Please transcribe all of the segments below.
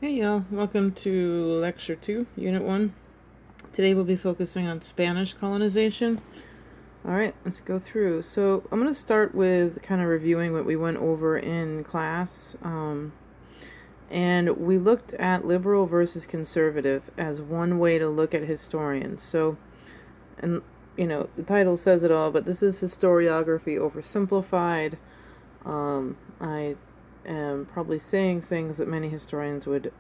Hey y'all, welcome to Lecture 2, Unit 1. Today we'll be focusing on Spanish colonization. Alright, let's go through. So I'm going to start with kind of reviewing what we went over in class. And we looked at liberal versus conservative as one way to look at historians. So, and the title says it all, but this is historiography oversimplified. I am probably saying things that many historians would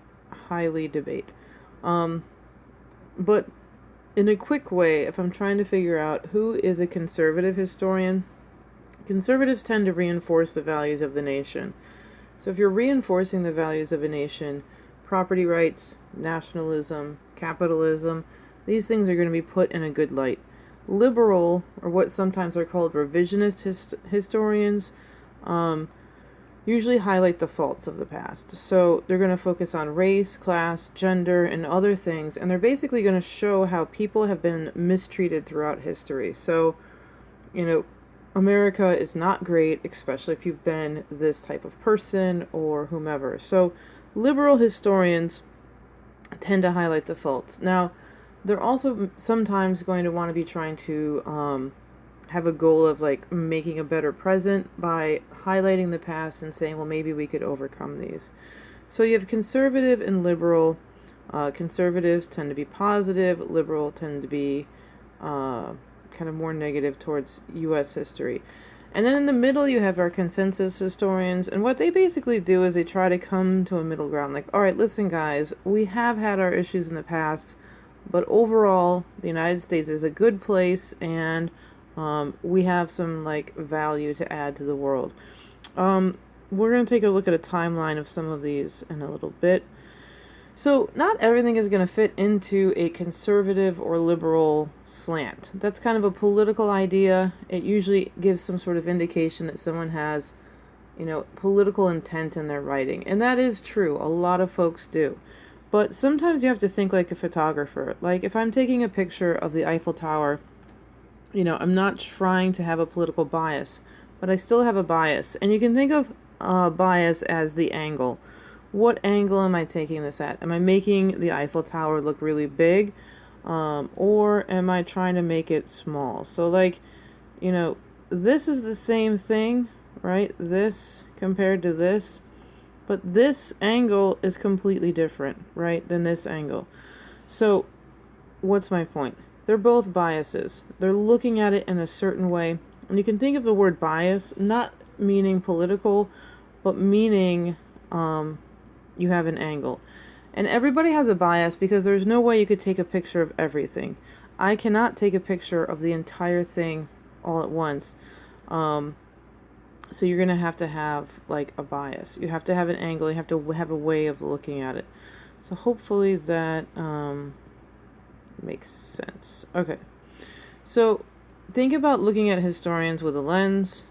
highly debate. But in a quick way, if I'm trying to figure out who is a conservative historian, conservatives tend to reinforce the values of the nation. So if you're reinforcing the values of a nation, property rights, nationalism, capitalism, these things are going to be put in a good light. Liberal, or what sometimes are called revisionist historians, usually highlight the faults of the past. So they're going to focus on race, class, gender, and other things, and they're basically going to show how people have been mistreated throughout history. So, America is not great, especially if you've been this type of person or whomever. So liberal historians tend to highlight the faults. Now, they're also sometimes going to want to be trying to have a goal of like making a better present by highlighting the past and saying, well, maybe we could overcome these. So you have conservative and liberal. Conservatives tend to be positive, liberal tend to be kind of more negative towards U.S. history. And then in the middle you have our consensus historians, and what they basically do is they try to come to a middle ground, like, all right, listen guys, we have had our issues in the past, but overall the United States is a good place, and we have some like value to add to the world. We're going to take a look at a timeline of some of these in a little bit. So not everything is going to fit into a conservative or liberal slant. That's kind of a political idea. It usually gives some sort of indication that someone has, political intent in their writing. And that is true. A lot of folks do. But sometimes you have to think like a photographer. Like if I'm taking a picture of the Eiffel Tower, I'm not trying to have a political bias, but I still have a bias. And you can think of bias as the angle. What angle am I taking this at? Am I making the Eiffel Tower look really big? Or am I trying to make it small? So like, this is the same thing, right? This compared to this. But this angle is completely different, right, than this angle. So what's my point? They're both biases. They're looking at it in a certain way. And you can think of the word bias not meaning political, but meaning you have an angle. And everybody has a bias because there's no way you could take a picture of everything. I cannot take a picture of the entire thing all at once. So you're going to have like a bias. You have to have an angle. You have to have a way of looking at it. So hopefully that makes sense. Okay. So think about looking at historians with a lens.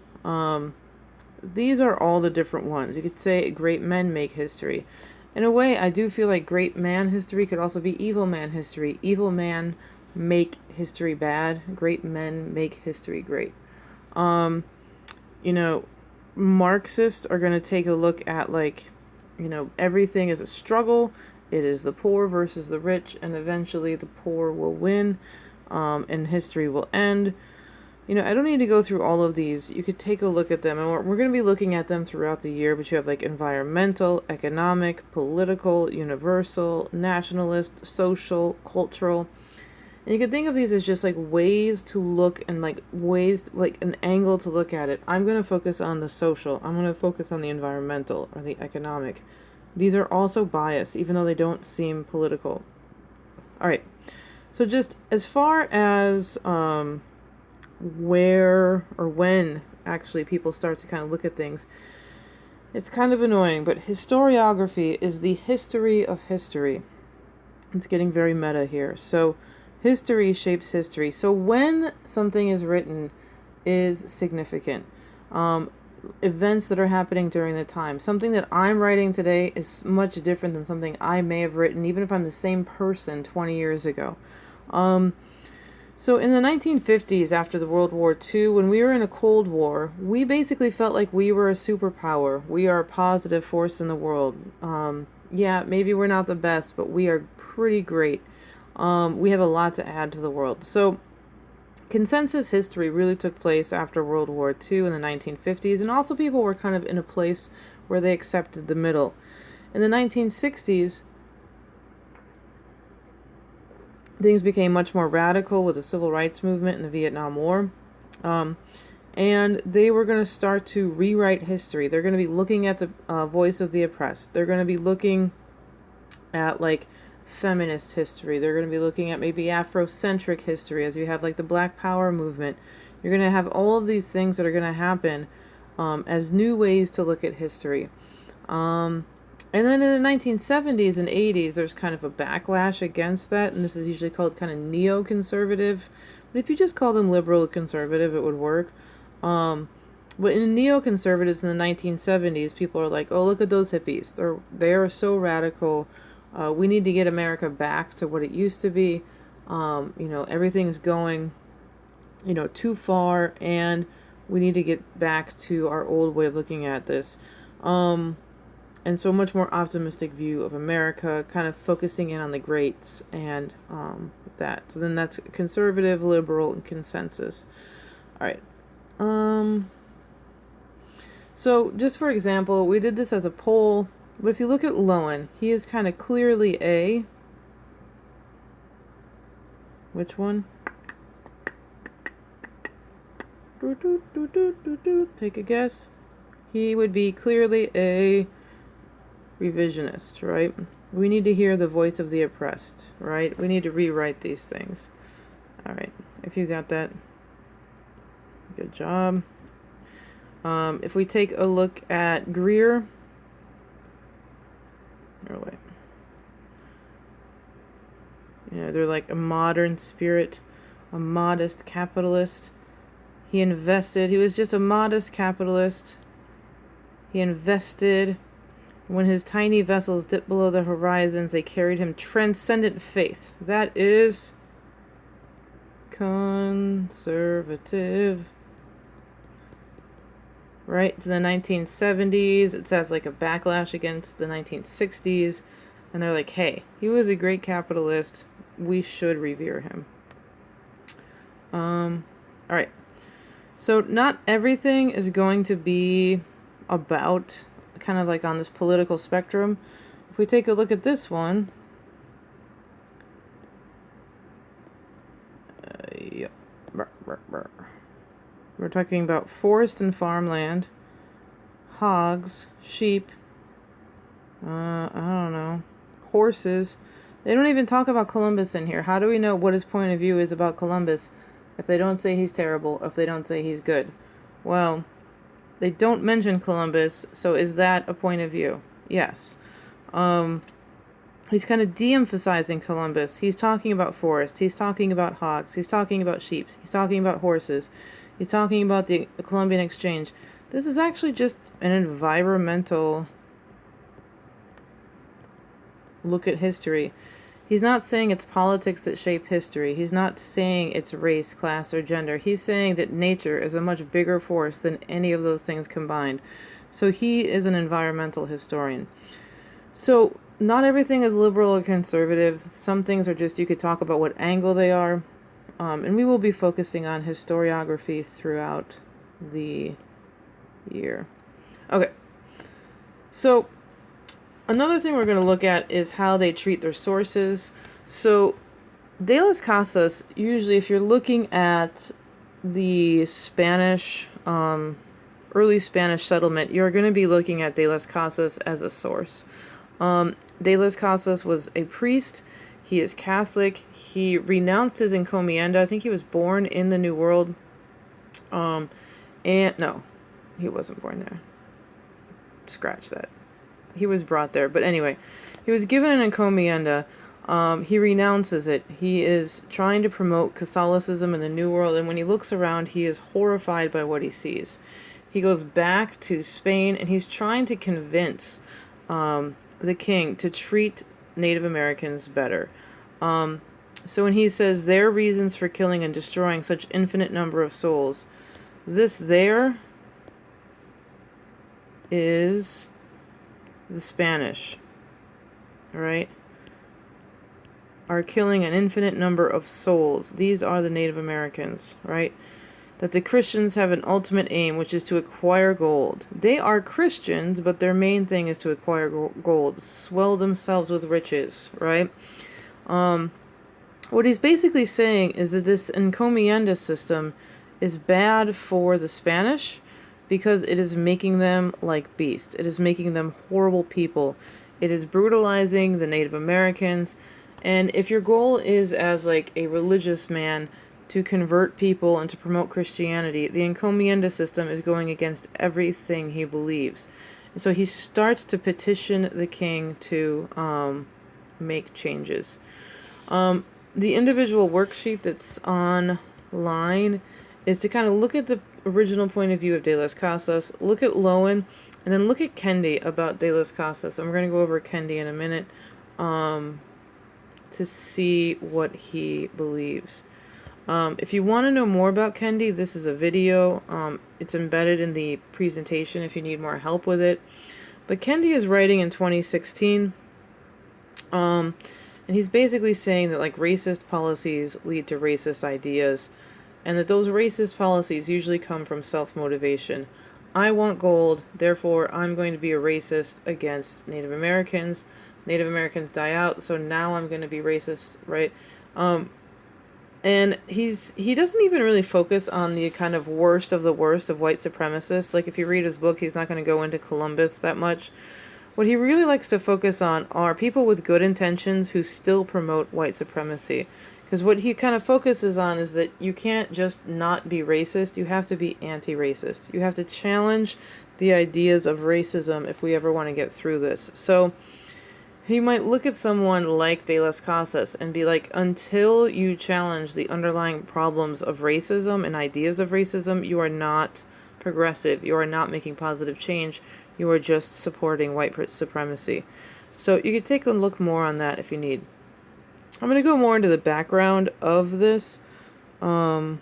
These are all the different ones. You could say great men make history. In a way, I do feel like great man history could also be evil man history. Evil man make history bad. Great men make history great. Marxists are going to take a look at like, everything is a struggle. It is the poor versus the rich, and eventually the poor will win, and history will end. I don't need to go through all of these. You could take a look at them, and we're going to be looking at them throughout the year, but you have like environmental, economic, political, universal, nationalist, social, cultural. And you can think of these as just like ways to look and like like an angle to look at it. I'm going to focus on the social. I'm going to focus on the environmental or the economic. These are also biased, even though they don't seem political. All right. So just as far as where or when actually people start to kind of look at things, it's kind of annoying, but historiography is the history of history. It's getting very meta here. So history shapes history. So when something is written is significant. Events that are happening during the time. Something that I'm writing today is much different than something I may have written, even if I'm the same person 20 years ago. So in the 1950s, after the World War II, when we were in a Cold War, we basically felt like we were a superpower. We are a positive force in the world. Yeah, maybe we're not the best, but we are pretty great. We have a lot to add to the world. So consensus history really took place after World War II in the 1950s, and also people were kind of in a place where they accepted the middle. In the 1960s, things became much more radical with the civil rights movement and the Vietnam War. And they were going to start to rewrite history. They're going to be looking at the voice of the oppressed. They're going to be looking at like feminist history. They're going to be looking at maybe Afrocentric history, as you have like the Black Power movement. You're going to have all of these things that are going to happen as new ways to look at history. And then in the 1970s and 80s, there's kind of a backlash against that, and this is usually called kind of neoconservative. But if you just call them liberal conservative, it would work. But in neoconservatives in the 1970s, people are like, oh, look at those hippies. They are so radical. We need to get America back to what it used to be. Everything's going, too far, and we need to get back to our old way of looking at this. And so much more optimistic view of America, kind of focusing in on the greats and that. So then that's conservative, liberal, and consensus. All right. So just for example, we did this as a poll, but if you look at Lowen, he is kind of clearly a... Which one? Take a guess. He would be clearly a revisionist, right? We need to hear the voice of the oppressed, right? We need to rewrite these things. All right, if you got that, good job. If we take a look at Greer, they're like a modern spirit, a modest capitalist. He was just a modest capitalist. He invested. When his tiny vessels dipped below the horizons, they carried him transcendent faith. That is conservative. Right? So the 1970s, it says like a backlash against the 1960s. And they're like, hey, he was a great capitalist. We should revere him. All right. So not everything is going to be about... kind of like on this political spectrum. If we take a look at this one, we're talking about forest and farmland, hogs, sheep, I don't know, horses. They don't even talk about Columbus in here. How do we know what his point of view is about Columbus if they don't say he's terrible, or if they don't say he's good? Well, they don't mention Columbus, so is that a point of view? Yes. He's kind of de-emphasizing Columbus. He's talking about forest. He's talking about hogs. He's talking about sheep. He's talking about horses. He's talking about the Columbian Exchange. This is actually just an environmental look at history. He's not saying it's politics that shape history. He's not saying it's race, class, or gender. He's saying that nature is a much bigger force than any of those things combined. So he is an environmental historian. So not everything is liberal or conservative. Some things are just, you could talk about what angle they are. And we will be focusing on historiography throughout the year. Okay. So another thing we're going to look at is how they treat their sources. So De las Casas, usually if you're looking at the Spanish, early Spanish settlement, you're going to be looking at De las Casas as a source. De las Casas was a priest. He is Catholic. He renounced his Encomienda. I think he was born in the New World. And no, he wasn't born there. Scratch that. He was brought there. But anyway, he was given an Encomienda. He renounces it. He is trying to promote Catholicism in the New World, and when he looks around, he is horrified by what he sees. He goes back to Spain, and he's trying to convince the king to treat Native Americans better. So when he says their reasons for killing and destroying such infinite number of souls, this there is the Spanish, right? Are killing an infinite number of souls. These are the Native Americans, right? That the Christians have an ultimate aim, which is to acquire gold. They are Christians, but their main thing is to acquire gold, swell themselves with riches, right? What he's basically saying is that this Encomienda system is bad for the Spanish because it is making them like beasts. It is making them horrible people. It is brutalizing the Native Americans. And if your goal is as like a religious man to convert people and to promote Christianity, the Encomienda system is going against everything he believes. And so he starts to petition the king to make changes. The individual worksheet that's online is to kind of look at the original point of view of De las Casas, look at Lowen, and then look at Kendi about De las Casas. I'm going to go over Kendi in a minute to see what he believes. If you want to know more about Kendi, this is a video. It's embedded in the presentation if you need more help with it. But Kendi is writing in 2016. And he's basically saying that like racist policies lead to racist ideas, and that those racist policies usually come from self-motivation. I want gold, therefore I'm going to be a racist against Native Americans. Native Americans die out, so now I'm going to be racist, right? And he doesn't even really focus on the kind of worst of the worst of white supremacists. Like if you read his book, he's not going to go into Columbus that much. What he really likes to focus on are people with good intentions who still promote white supremacy. Because what he kind of focuses on is that you can't just not be racist, you have to be anti-racist. You have to challenge the ideas of racism if we ever want to get through this. So he might look at someone like De las Casas and be like, until you challenge the underlying problems of racism and ideas of racism, you are not progressive, you are not making positive change. You are just supporting white supremacy. So you could take a look more on that if you need. I'm going to go more into the background of this. So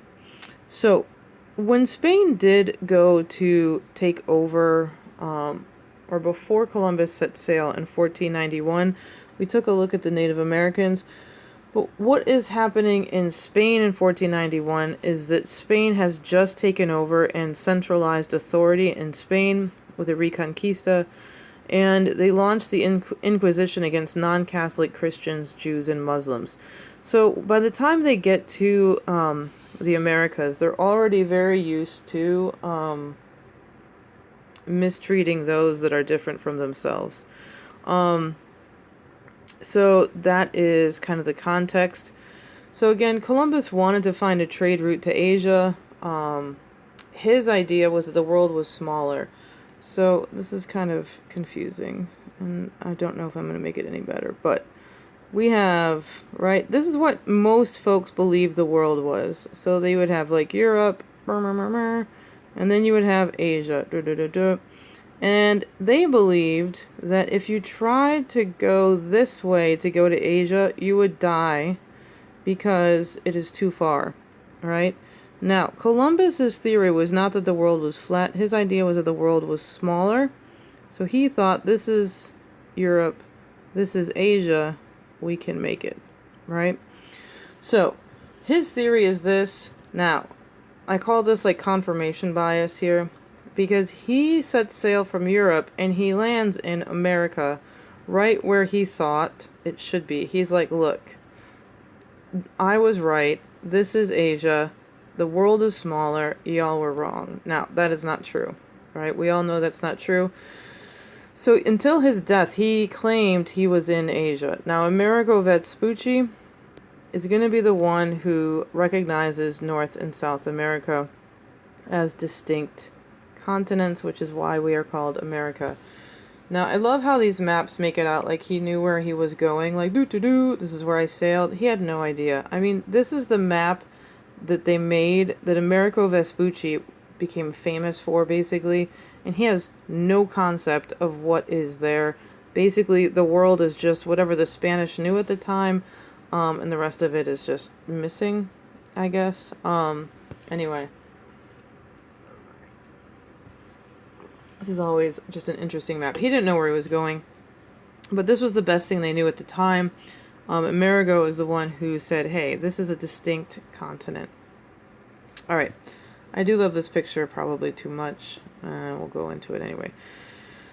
when Spain did go to take over, or before Columbus set sail in 1491, we took a look at the Native Americans. But what is happening in Spain in 1491 is that Spain has just taken over and centralized authority in Spain with the Reconquista, and they launched the Inquisition against non-Catholic Christians, Jews, and Muslims. So by the time they get to the Americas, they're already very used to mistreating those that are different from themselves. So that is kind of the context. So again, Columbus wanted to find a trade route to Asia. His idea was that the world was smaller. So this is kind of confusing, and I don't know if I'm going to make it any better, but we have, right, this is what most folks believe the world was. So they would have like Europe, and then you would have Asia, and they believed that if you tried to go this way to go to Asia, you would die because it is too far, right? Now, Columbus's theory was not that the world was flat. His idea was that the world was smaller. So he thought, this is Europe, this is Asia, we can make it, right? So his theory is this. Now, I call this like confirmation bias here, because he sets sail from Europe and he lands in America right where he thought it should be. He's like, look, I was right. This is Asia. The world is smaller. Y'all were wrong. Now, that is not true, right? We all know that's not true. So until his death, he claimed he was in Asia. Now, Amerigo Vespucci is going to be the one who recognizes North and South America as distinct continents, which is why we are called America. Now, I love how these maps make it out like he knew where he was going. Like, this is where I sailed. He had no idea. I mean, this is the map that they made, that Amerigo Vespucci became famous for, basically. And he has no concept of what is there. Basically, the world is just whatever the Spanish knew at the time, and the rest of it is just missing, I guess. Anyway. This is always just an interesting map. He didn't know where he was going, but this was the best thing they knew at the time. Amerigo is the one who said, hey, this is a distinct continent. All right. I do love this picture, probably too much. We'll go into it anyway.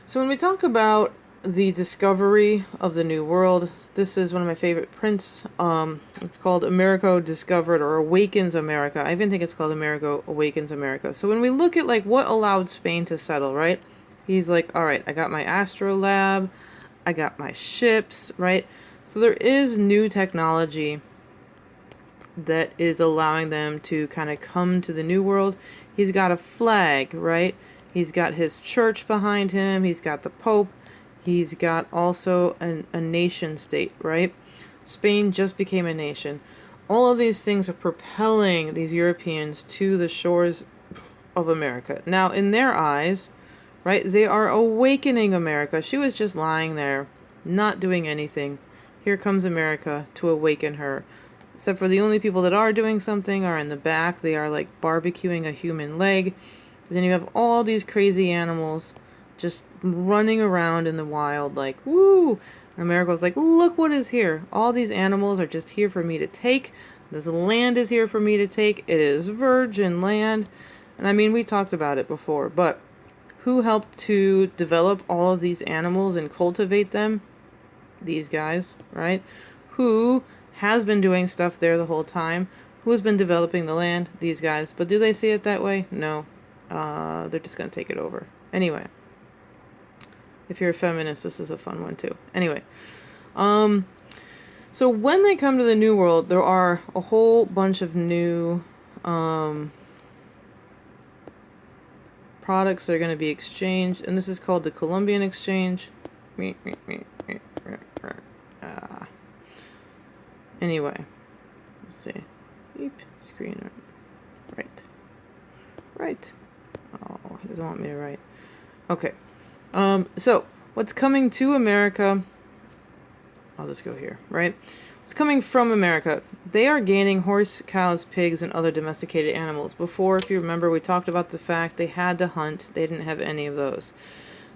So when we talk about the discovery of the New World, this is one of my favorite prints. It's called Amerigo Discovered or Awakens America. I even think it's called Amerigo Awakens America. So when we look at like what allowed Spain to settle, right? He's like, all right, I got my astrolabe, I got my ships, right? So there is new technology that is allowing them to kind of come to the New World. He's got a flag, right? He's got his church behind him. He's got the Pope. He's got also a nation state, right? Spain just became a nation. All of these things are propelling these Europeans to the shores of America. Now, in their eyes, right, they are awakening America. She was just lying there, not doing anything. Here comes America to awaken her. Except for the only people that are doing something are in the back. They are like barbecuing a human leg. And then you have all these crazy animals just running around in the wild like, woo! Amerigo's like, look what is here. All these animals are just here for me to take. This land is here for me to take. It is virgin land. And I mean, we talked about it before, but who helped to develop all of these animals and cultivate them? These guys, right? Who has been doing stuff there the whole time? Who has been developing the land? These guys. But do they see it that way? No. They're just going to take it over. Anyway. If you're a feminist, this is a fun one too. Anyway, so when they come to the New World, there are a whole bunch of new products that are going to be exchanged, and this is called the Columbian Exchange. Anyway, let's see. Beep, screen right. Oh, he doesn't want me to write. Okay. So what's coming to America, I'll just go here, right? What's coming from America, they are gaining horse, cows, pigs, and other domesticated animals. Before, if you remember, we talked about the fact they had to hunt. They didn't have any of those.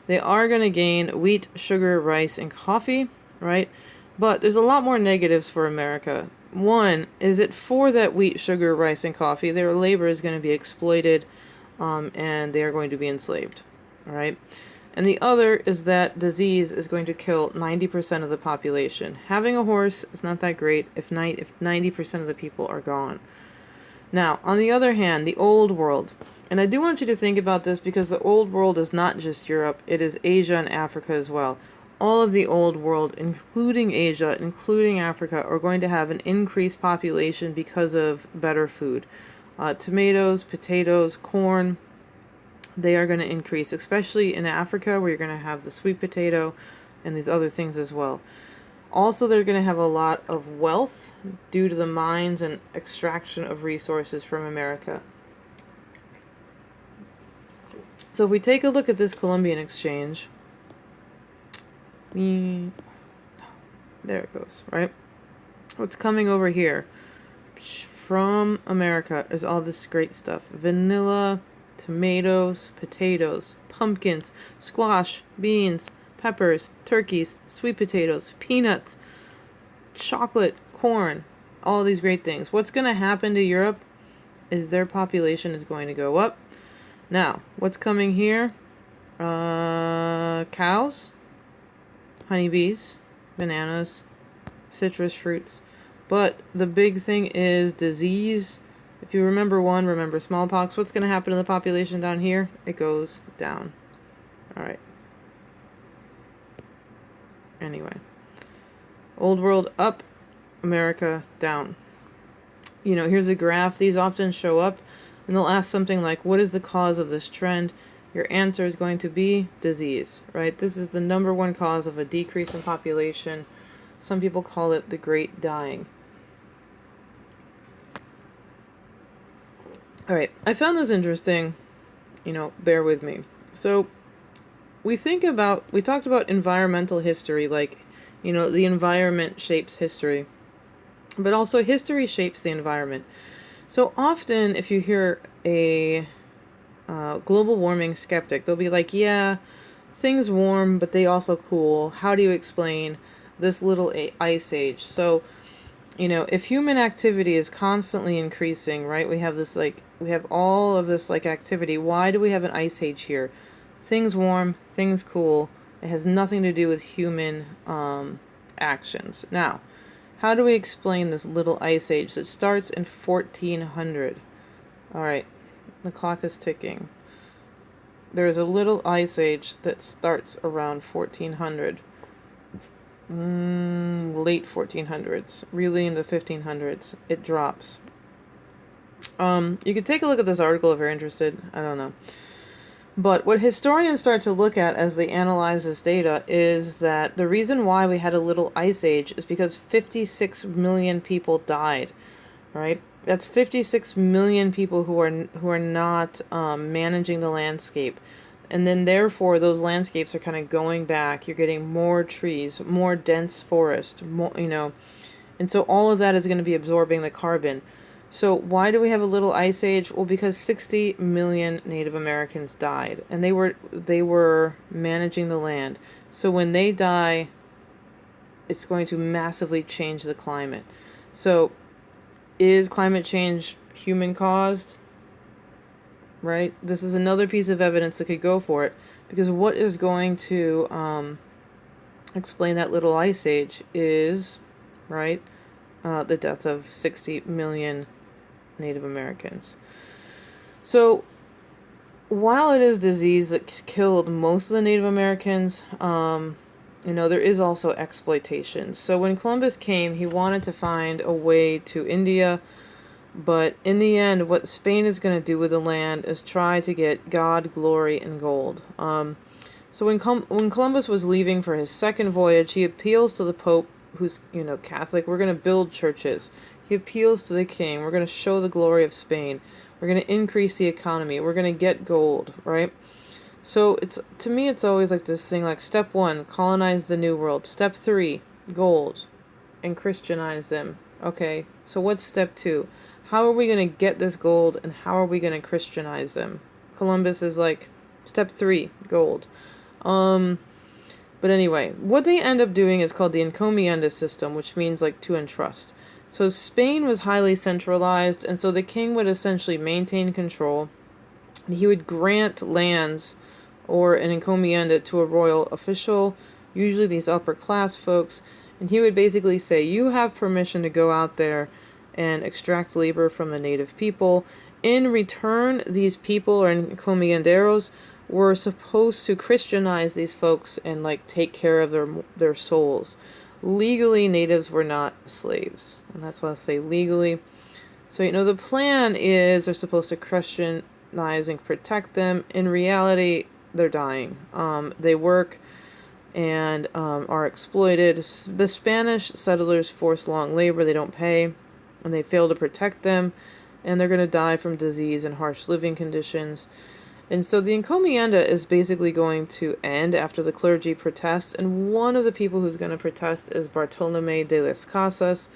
They are going to gain wheat, sugar, rice, and coffee, right? But there's a lot more negatives for America. One is that for that wheat, sugar, rice, and coffee, their labor is going to be exploited, and they are going to be enslaved, all right? And the other is that disease is going to kill 90% of the population. Having a horse is not that great if 90% of the people are gone. Now, on the other hand, the old world. And I do want you to think about this because the old world is not just Europe. It is Asia and Africa as well. All of the old world, including Asia, including Africa, are going to have an increased population because of better food. Tomatoes, potatoes, corn. They are going to increase, especially in Africa where you're going to have the sweet potato and these other things as well. Also, they're going to have a lot of wealth due to the mines and extraction of resources from America. So if we take a look at this Columbian Exchange, there it goes, right? What's coming over here from America is all this great stuff. Vanilla, tomatoes, potatoes, pumpkins, squash, beans, peppers, turkeys, sweet potatoes, peanuts, chocolate, corn, all these great things. What's going to happen to Europe is their population is going to go up. Now, what's coming here? Cows, honeybees, bananas, citrus fruits. But the big thing is disease. If you remember one, remember smallpox. What's going to happen to the population down here? It goes down. All right. Anyway. Old world up, America down. You know, here's a graph. These often show up, and they'll ask something like, what is the cause of this trend? Your answer is going to be disease, right? This is the number one cause of a decrease in population. Some people call it the Great Dying. All right, I found this interesting, bear with me. So we talked about environmental history, like, the environment shapes history. but also history shapes the environment. So often, if you hear a global warming skeptic, they'll be like, yeah, things warm, but they also cool. How do you explain this little ice age? So, if human activity is constantly increasing, right? We have all of this activity. Why do we have an ice age here? Things warm, things cool. It has nothing to do with human actions. Now, how do we explain this little ice age that starts in 1400? All right, the clock is ticking. There is a little ice age that starts around 1400. Late 1400s, really into 1500s. It drops. You could take a look at this article if you're interested. I don't know. But what historians start to look at as they analyze this data is that the reason why we had a little ice age is because 56 million people died, right? That's 56 million people who are not managing the landscape. And then therefore those landscapes are kind of going back. You're getting more trees, more dense forest, more, and so all of that is going to be absorbing the carbon. So why do we have a little ice age? Well, because 60 million Native Americans died, and they were managing the land. So when they die, it's going to massively change the climate. So is climate change human caused? Right? This is another piece of evidence that could go for it, because what is going to explain that little ice age is, right, the death of 60 million Native Americans. So while it is disease that killed most of the Native Americans, there is also exploitation. So when Columbus came, he wanted to find a way to India, but in the end, what Spain is going to do with the land is try to get God, glory, and gold. So when Columbus was leaving for his second voyage, he appeals to the Pope, who's Catholic. We're going to build churches. He appeals to the king. We're going to show the glory of Spain. We're going to increase the economy. We're going to get gold, right? So to me, it's always like this thing, like step 1, colonize the New World. Step 3, gold, and Christianize them. Okay, so what's step 2? How are we going to get this gold, and how are we going to Christianize them? Columbus is like, step 3, gold. But anyway, what they end up doing is called the Encomienda system, which means to entrust. So Spain was highly centralized, and so the king would essentially maintain control. He would grant lands or an encomienda to a royal official, usually these upper class folks, and he would basically say, you have permission to go out there and extract labor from the native people. In return, these people, or encomienderos, were supposed to Christianize these folks and take care of their souls. Legally, natives were not slaves, and that's why I say legally. So the plan is they're supposed to Christianize and protect them. In reality, they're dying. They work and are exploited. The Spanish settlers force long labor. They don't pay, and they fail to protect them, and they're going to die from disease and harsh living conditions. And so the encomienda is basically going to end after the clergy protests, and one of the people who's going to protest is Bartolomé de las Casas.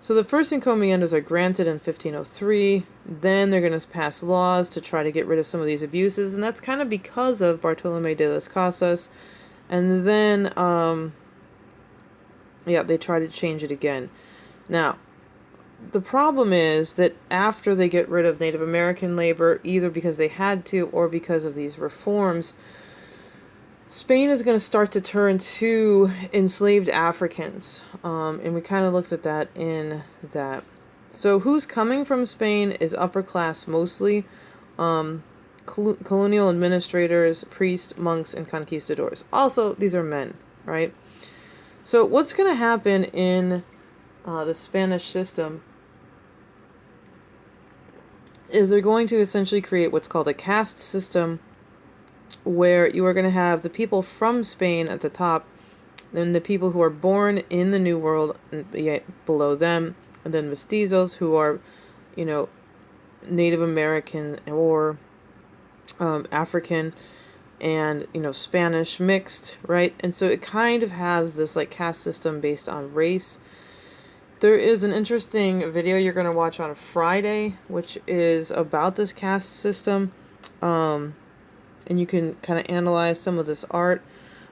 So the first encomiendas are granted in 1503. Then they're going to pass laws to try to get rid of some of these abuses, and that's kind of because of Bartolomé de las Casas. And then, they try to change it again. Now, the problem is that after they get rid of Native American labor, either because they had to or because of these reforms, Spain is going to start to turn to enslaved Africans. And we kind of looked at that in that. So who's coming from Spain is upper class mostly. Colonial administrators, priests, monks, and conquistadors. Also, these are men, right? So what's going to happen in the Spanish system is they're going to essentially create what's called a caste system, where you are going to have the people from Spain at the top, then the people who are born in the New World below them, and then mestizos, who are, Native American or African and, Spanish mixed, right? And so it kind of has this caste system based on race. There is an interesting video you're going to watch on Friday, which is about this caste system. And you can kind of analyze some of this art.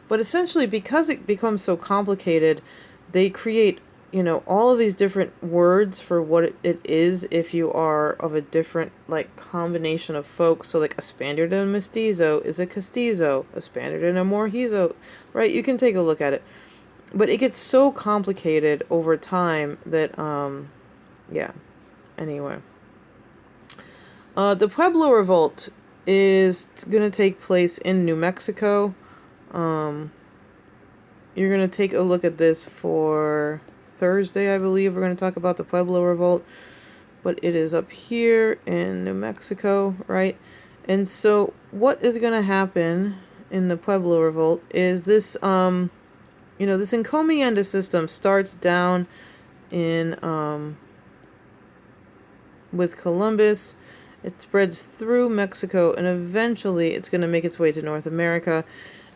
But essentially, because it becomes so complicated, they create, all of these different words for what it is if you are of a different, like, combination of folks. So, like, a Spaniard and a Mestizo is a Castizo, a Spaniard and a Morhizo, right? You can take a look at it. But it gets so complicated over time that, yeah. Anyway. The Pueblo Revolt is going to take place in New Mexico. You're going to take a look at this for Thursday, I believe. We're going to talk about the Pueblo Revolt. But it is up here in New Mexico, right? And so what is going to happen in the Pueblo Revolt is this, this Encomienda system starts down in, with Columbus. It spreads through Mexico, and eventually it's going to make its way to North America.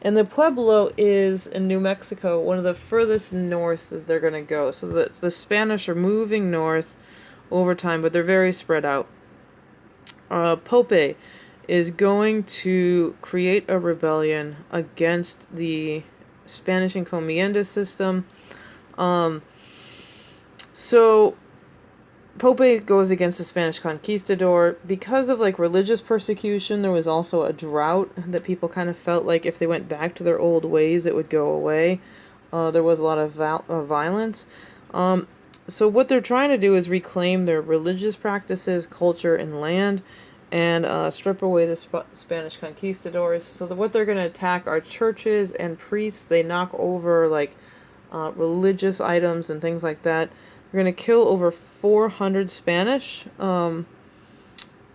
And the Pueblo is, in New Mexico, one of the furthest north that they're going to go. So the Spanish are moving north over time, but they're very spread out. Pope is going to create a rebellion against the Spanish Encomienda system. So Pope goes against the Spanish conquistador. Because of, like, religious persecution, there was also a drought that people kind of felt like if they went back to their old ways, it would go away. There was a lot of violence. So what they're trying to do is reclaim their religious practices, culture, and land, and strip away the Spanish conquistadors. So what they're going to attack are churches and priests. They knock over, like, religious items and things like that. They're going to kill over 400 Spanish and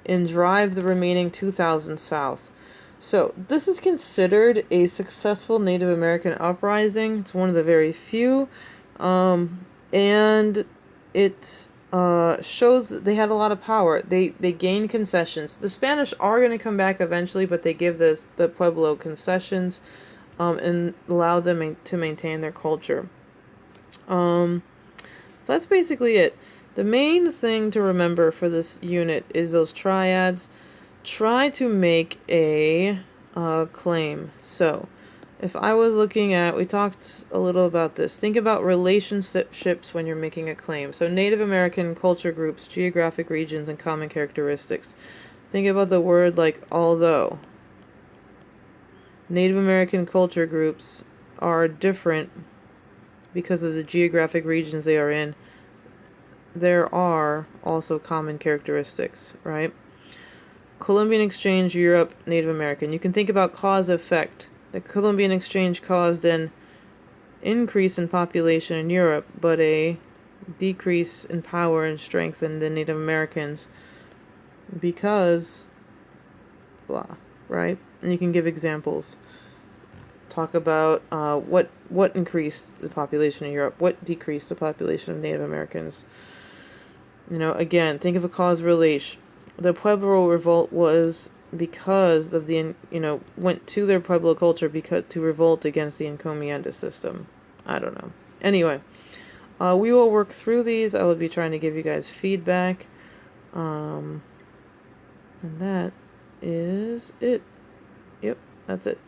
drive the remaining 2,000 south. So this is considered a successful Native American uprising. It's one of the very few. And it shows that they had a lot of power. They gained concessions. The Spanish are going to come back eventually, but they give the Pueblo concessions and allow them to maintain their culture. So that's basically it. The main thing to remember for this unit is those triads. Try to make a claim. So, if I was looking at, we talked a little about this. Think about relationships when you're making a claim. So, Native American culture groups, geographic regions, and common characteristics. Think about the word like although. Native American culture groups are different because of the geographic regions they are in. There are also common characteristics, right? Columbian exchange, Europe, Native American. You can think about cause-effect. The Columbian exchange caused an increase in population in Europe, but a decrease in power and strength in the Native Americans because blah, right? And you can give examples. Talk about what increased the population in Europe, what decreased the population of Native Americans. Again, think of a cause relation. The Pueblo Revolt was because of the, went to their Pueblo culture to revolt against the Encomienda system. I don't know. Anyway, we will work through these. I will be trying to give you guys feedback. And that is it. Yep, that's it.